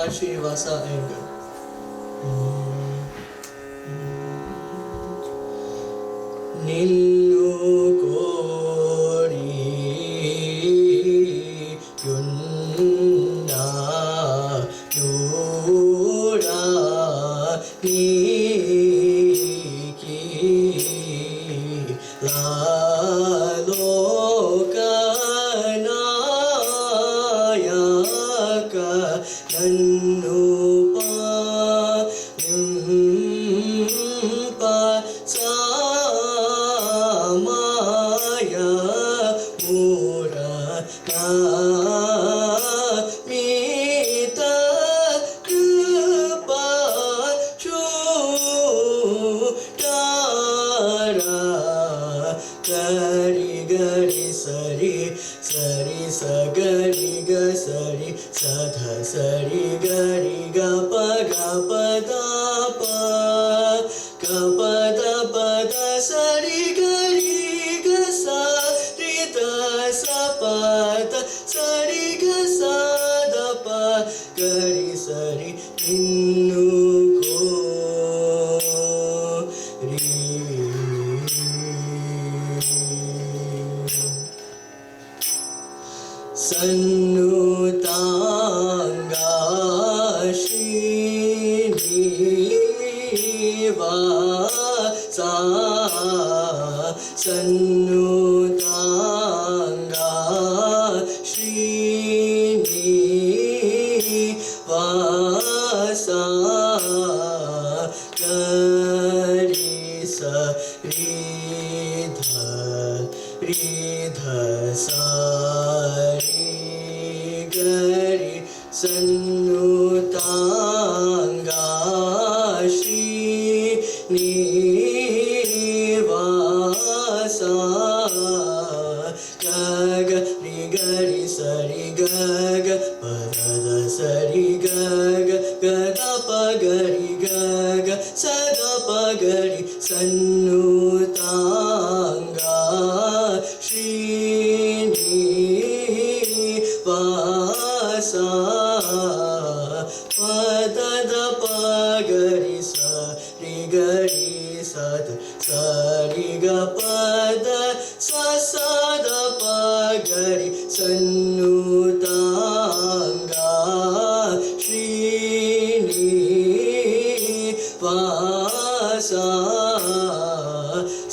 Srinivasa Iyengar. నిన్ను కోరి యున్నా యూడా నీకి లాలోకనాయక నన్ను గరి సరి సరి సగరి గ సరి సధ సరి గరి గ ప గ పద ప గ పద పద సరి గరి గ సరి ద స పద సరి గ స ద ప గరి సరి నిన్ను సన్నుతాంగా శ్రీనివాసా సన్నుతాంగా శ్రీనివాసా గరి స రిధ సా గరి సన్నుతాంగా శ్రీనివాసా గగ రి గరి సరి గగ పద సరి గగ గద ప గరి గగ సద ప గరి సన్నుతాంగా శ్రీనివాసా పద ప గరి సరి గరి సద సరి గ పద స సద ప గరి సన్నుతాంగా శ్రీనివాసా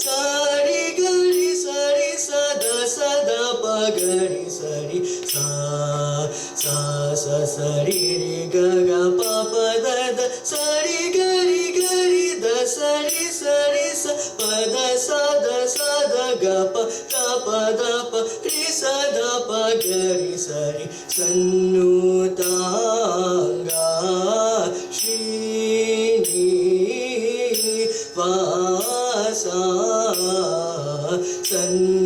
సరి గరి సరి సద సద ప గరి సరి సా సా స సరి రి గ గ ప ప ద ద సరి గరి గరి ద సరి సరి స ప ద స ద గ ప ద ప ద ప రి స ద ప గరి సరి సన్నుతాంగా శ్రీనివాసా సన్